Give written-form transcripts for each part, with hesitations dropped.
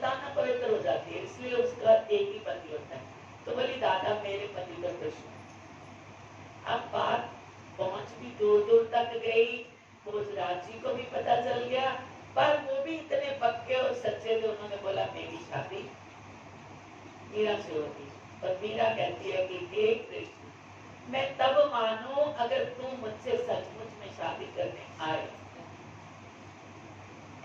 संतान पवित्र हो जाती है, इसलिए उसका एक ही पति होता है। तो बोली दादा मेरे पति का कृष्ण। अब बात पहुंच भी दूर दूर तक गई, भोजराज जी को भी पता चल गया, पर वो भी इतने पक्के और सच्चे थे, उन्होंने बोला मेरी शादी मीरा से होगी। और मीरा कहती है कि हे कृष्ण, मैं तब मानू अगर तू मुझसे सचमुच में शादी करने आए।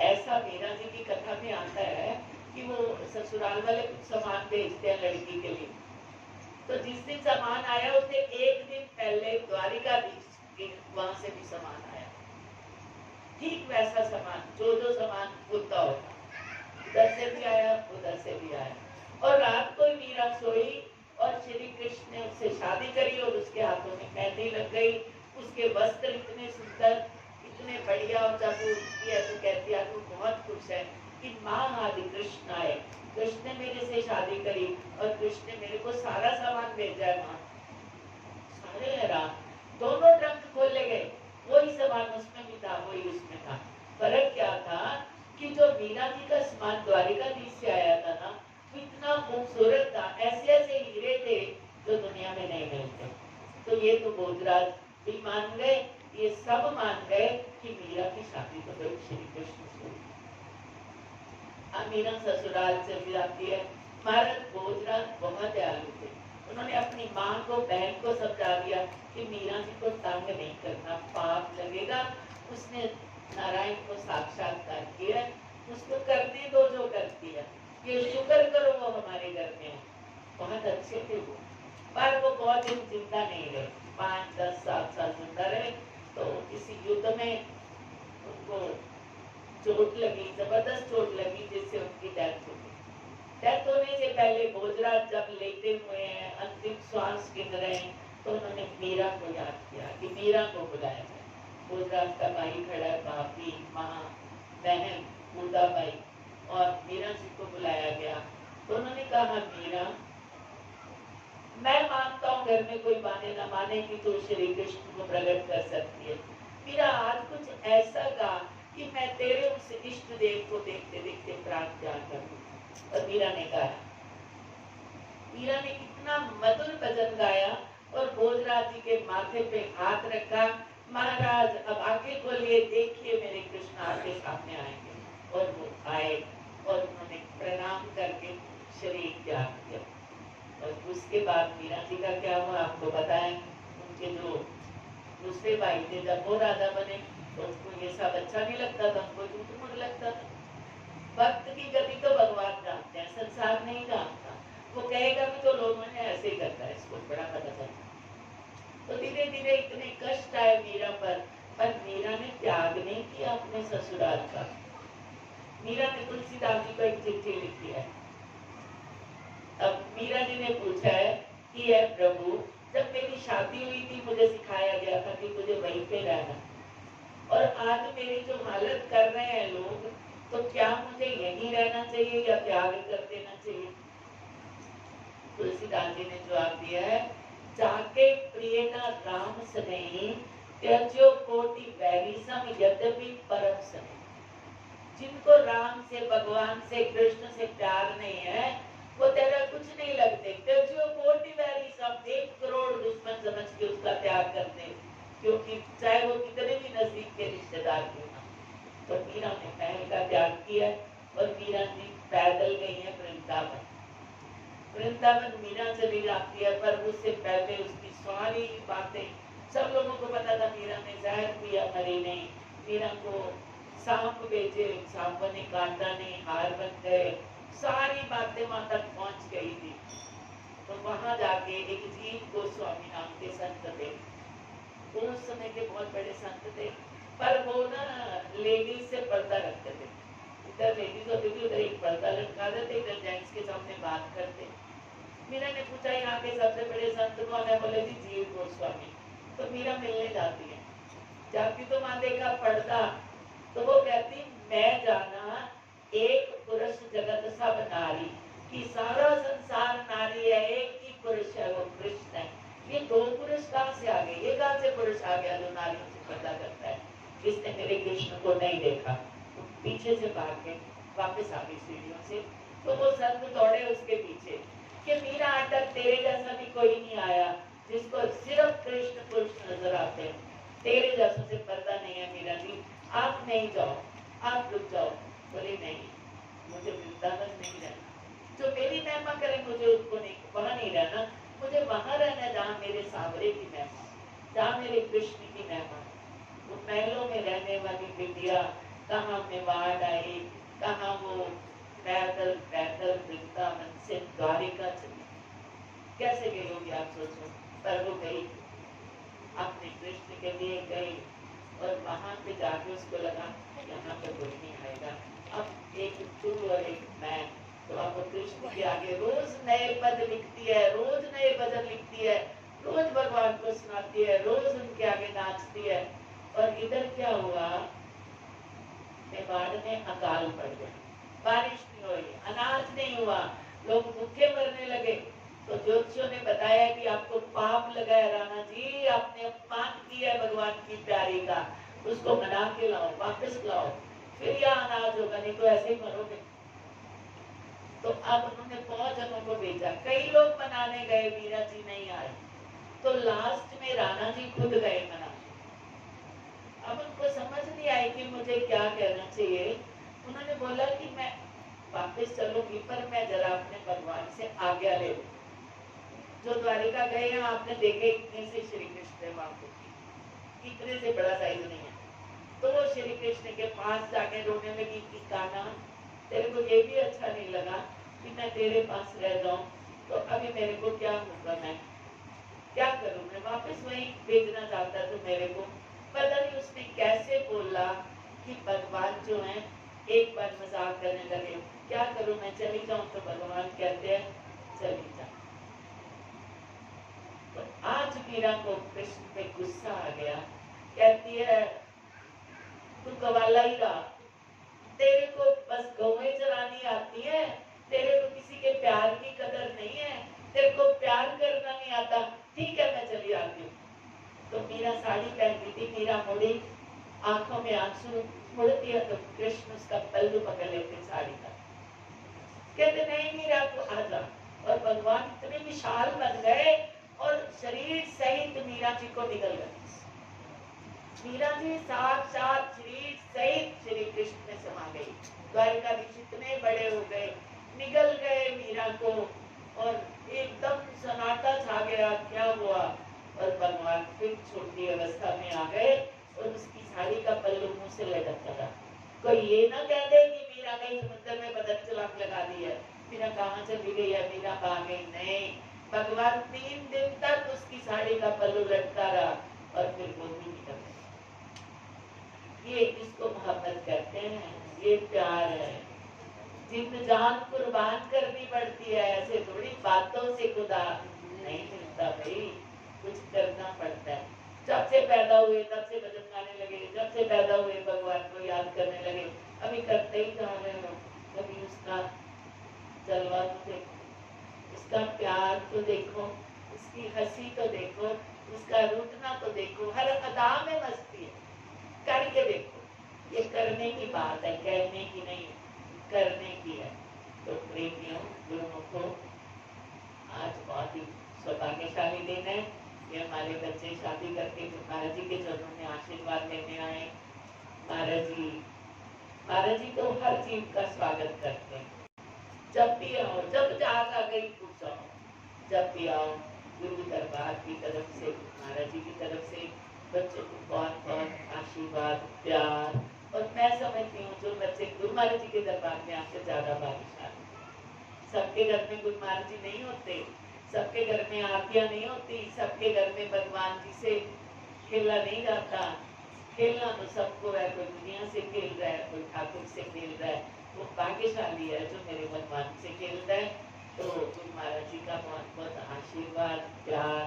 ऐसा मीरा जी की कथा में आता है कि वो ससुराल वाले कुछ सामान भेजते हैं लड़की के लिए, तो जिस दिन सामान आया उससे एक दिन पहले द्वारिकाधीश के वहां से भी सामान आया, ठीक वैसा सामान जो सामान होता होता, उधर से भी आया उधर से भी आया। और रात को मीरा सोई और श्री कृष्ण ने उससे शादी करी और उसके हाथों में मेहंदी लग गई। उसके वस्त्र इतने सुंदर इतने बढ़िया, और जब वो उठती है तो कहती है तू बहुत खुश है कि माँ आदि कृष्ण आए, कृष्ण ने मेरे से शादी करी और कृष्ण ने मेरे को सारा सामान भेजा है। माँ सारे हैरान, दोनों ट्रंक खोले गए, वही सामान उसमें भी था वही उसमें था। फर्क क्या था कि जो मीरा जी का सामान द्वारिकाधीश से आया था ना, इतना खूबसूरत था, ऐसे ऐसे हीरे थे जो दुनिया में नहीं मिलते। तो ये तो भोजराज भी मान गए, ये सब मान गए कि मीरा की शादी तो भाई श्री कृष्ण से। अब मीरा ससुराल चली जाती है। महाराज भोजराज बहुत दयालु थे, उन्होंने अपनी माँ को बहन को समझा दिया कि मीरा जी को तंग नहीं करना, पाप लगेगा। उसने नारायण को साक्षात्कार किया, उसको करने दो जो करती है, ये शुक्र करो वो हमारे घर में है। बहुत अच्छे थे वो, पर वो बहुत दिन जिंदा नहीं रहे, 5-10 साल जिंदा रहे। तो किसी युद्ध में उनको चोट लगी, जबरदस्त चोट लगी, जिससे उनकी डेथ हो गई। डेथ होने से पहले भोजराज जब लेटे हुए हैं, अंतिम श्वास गिन रहे हैं, तो उन्होंने मीरा को याद किया कि मीरा को बुलाया जाए। भोजराज का भाई खड़ा है, भाभी, माँ, बहन, मुद्दाबाई, और मीरा जी को बुलाया गया। तो उन्होंने कहा मीरा, मैं मानता हूँ घर में कोई माने ना माने कि तू श्री कृष्ण को प्रकट कर सकती है। मीरा आज कुछ ऐसा गा कि मैं तेरे उस इष्ट देव को देखते देखते प्राण त्याग कर दूं। और मीरा ने गाया, मीरा ने कितना मधुर भजन गाया और भोजराज जी के माथे पे हाथ रखा। महाराज अब आगे खोलिए, देखिए मेरे कृष्ण आपके सामने आएंगे। और वो आए और उन्होंने प्रणाम करके शरीर त्याग किया। और उसके बाद मीरा जी का क्या हुआ आपको पता है। उनके जो दूसरे भाई थे, जब वो राजा बने तो उनको ये सब अच्छा नहीं लगता था, उनको झूठ लगता था। भक्त की गति तो भगवान जानते हैं, संसार नहीं जानता। वो कहेगा भी तो लोगों ने ऐसे ही करता है, इसको बड़ा पता चलता। तो धीरे धीरे इतने कष्ट आए मीरा पर मीरा ने त्याग नहीं किया अपने ससुराल का। मीरा ने तुलसीदास जी को एक चिट्ठी लिखी है। अब मीरा जी ने पूछा है कि है प्रभु, जब मेरी शादी हुई थी मुझे सिखाया गया था कि मुझे वहीं पे रहना, और आज मेरी जो हालत कर रहे हैं लोग, तो क्या मुझे यहीं रहना चाहिए या त्याग कर देना चाहिए। तुलसीदास जी ने जवाब दिया है, जाके प्रिय ना राम स्नेही, त्यज्यो कोटि वैरी सम यद्यपि परम स्नेही। जिनको राम से, भगवान से, कृष्ण से प्यार नहीं है, वो तेरा कुछ नहीं लगते। त्यज्यो कोटि वैरी सम, 1 करोड़ दुश्मन समझ के उसका त्याग करते, क्योंकि चाहे वो कितने भी नजदीक के रिश्तेदार क्यों ना। तो मीरा ने महल का त्याग किया और मीरा जी पैदल गई है वृंदावन। वृंदावन मीरा चली जाती है, पर उससे पहले उसकी सारी बातें, सब लोगों को पता था मीरा ने जहर पिया, मरी नहीं। मीरा को सांप बेचे, सांप ने काटा नहीं, हार बन गए, सारी बातें वहां तक पहुंच गई थी। तो वहां जाके एक जीव गोस्वामी नाम के संत थे, उस समय के बहुत बड़े संत थे, पर वो ना लेडीज से पर्दा रखते थे। इधर लेडीज होती थी, उधर एक पर्दा लटका देते, इधर जेंट्स के सामने बात करते। मीरा ने पूछा यहाँ के सबसे बड़े संत कौन है, बोले जी जीव गोस्वामी। तो मीरा मिलने जाती है, जाती तो वहां देखा पर्दा, तो वो कहती मैं जाना एक पुरुष जगत सब नारी, कि सारा संसार नारी है, एक ही पुरुष है वो कृष्ण है। ये 2 पुरुष कहाँ से आ गए, ये कहाँ से पुरुष आ गया जो नारियों से पर्दा करता है। इसने मेरे कृष्ण को नहीं देखा, तो पीछे से भाग के वापस आ गई सीढ़ियों से। तो वो संत दौड़े उसके पीछे कि मीरा अटक, तेरे जैसा भी कोई नहीं आया जिसको सिर्फ कृष्ण पुरुष नजर आते हैं, तेरे जैसों से पर्दा नहीं है मीरा जी, आप नहीं जाओ, आप रुक जाओ। बोले नहीं, मुझे वृंदावन नहीं रहना, जो मेरी महिमा करे मुझे उसको नहीं, वहां नहीं रहना, मुझे वहां रहना जहाँ मेरे सावरे की महिमा, जहाँ मेरे कृष्ण की महिमा। वो महलों में रहने वाली बिटिया कहाँ मेवाड़ आई, कहाँ वो पैदल पैदल वृंदावन से द्वारिका चली, कैसे गई होगी आप सोचो। पर वो गई, अपने कृष्ण के लिए गई, और वहां पे जाके उसको लगा यहाँ पे कोई नहीं आएगा, अब एक तू और एक मैं, तो अब वो कृष्ण के आगे रोज नए पद लिखती है, रोज नए भजन लिखती है, रोज भगवान को सुनाती है, रोज उनके आगे नाचती है। और इधर क्या हुआ, मेवाड़ में अकाल पड़ गया, बारिश नहीं हुई, अनाज नहीं हुआ, लोग भूखे मरने लगे। तो ज्योतिषियों ने बताया कि आपको पाप लगा है राणा जी, आपने अपमान किया है भगवान की प्यारी का, उसको मना के लाओ, वापस लाओ, फिर यह अनाज होगा, नहीं तो ऐसे ही मरोगे। तो अब उन्होंने बहुत जनों को भेजा, कई लोग मनाने गए, मीरा जी नहीं आए, तो लास्ट में राणा जी खुद गए मनाने। अब उनको समझ नहीं आई कि मुझे क्या कहना चाहिए। उन्होंने बोला कि मैं वापस चलूंगी, पर मैं जरा अपने भगवान से आज्ञा ले लूं। जो द्वारिका गए हैं आपने देखे, इतने से श्री कृष्ण वहां को, इतने से बड़ा साइज नहीं है। तो वो श्री कृष्ण के पास जाके रोने लगी कि कान्हा, तेरे को ये भी अच्छा नहीं लगा कि मैं तेरे पास रह जाऊं, तो अभी मेरे को क्या होगा, मैं क्या करूं, मैं वापस वहीं भेजना चाहता तो मेरे को। पता नहीं उसने कैसे बोला कि भगवान जो है एक बार मजाक करने लगे, क्या करूं मैं, चली जाऊं, तो भगवान कहते हैं चली जा। तो आज मीरा को कृष्ण पे गुस्सा आ गया, कहती है तू कवाला ही रहा, तेरे को बस गौएं चरानी आती है, तेरे को किसी के प्यार की कदर नहीं है, तेरे को प्यार करना नहीं आता, ठीक है मैं चली आती हूँ। तो मीरा साड़ी पहनती थी, मीरा मुड़ी, आंखों में आंसू, मुड़ती है तो कृष्ण उसका पल्लू पकड़ लेते साड़ी का, कहते नहीं मीरा तू आ जा। और भगवान इतने विशाल बन गए और शरीर सहित मीरा जी को निकल गए। मीरा जी साक्षात शरीर सहित श्री कृष्ण में समा गई, द्वारिकाधीश इतने बड़े हो गए, निगल गए मीरा को, और एकदम सन्नाटा छा गया, क्या हुआ। और भगवान फिर छोटी अवस्था में आ गए और उसकी साड़ी का पल्लू मुंह से लटकता था। कोई ये ना कह दे कि मीरा कहीं समुद्र में बदन चलाक लगा दी है, मीरा कहाँ चली गई है, मीरा भाग गई, नहीं, भगवान 3 दिन तक उसकी साड़ी का पल्लू लटका रहा और फिर वो भी निकल गई। ये इसको मोहब्बत कहते हैं, ये प्यार है, जिन जान कुर्बान करनी पड़ती है, ऐसे थोड़ी बातों से खुदा नहीं मिलता भाई, कुछ करना पड़ता है। जब से पैदा हुए तब से भजन गाने लगे, जब से पैदा हुए भगवान को याद करने लगे, अभी करते ही जा रहे हो, कभी उसका जलवा तो देखो, उसका प्यार तो देखो, उसकी हंसी तो देखो, उसका रूठना तो देखो, हर अदा में मस्ती है, करके देखो। ये करने की बात है, कहने की नहीं, करने की है। तो प्रेमियों दोनों को आज बहुत ही सौभाग्यशाली दिन है, ये हमारे बच्चे शादी करके महाराज जी के चरणों में आशीर्वाद लेने आए। महाराज जी तो हर चीज का स्वागत करते हैं, जब भी आओ, जब जाग आ गई पूछो, जब भी आओ, गुरु दरबार की तरफ से, महाराज जी की तरफ से बच्चों को बहुत बहुत आशीर्वाद, प्यार। और मैं समझती हूँ जो बच्चे गुरु महाराज जी के दरबार में आके ज्यादा भाग्यशाली। सबके घर में गुरु महाराज जी नहीं होते, सबके घर में आरतियां नहीं होती, सबके घर में भगवान जी से खेला नहीं जाता। खेलना तो सबको है, कोई दुनिया से खेल रहा है, कोई ठाकुर से खेल रहा है, वो भाग्यशाली है जो मेरे भगवान से खेल रहा है। तो गुरु महाराज जी का बहुत बहुत आशीर्वाद, प्यार,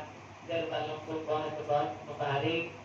घर वालों को बहुत बहुत मुबारक।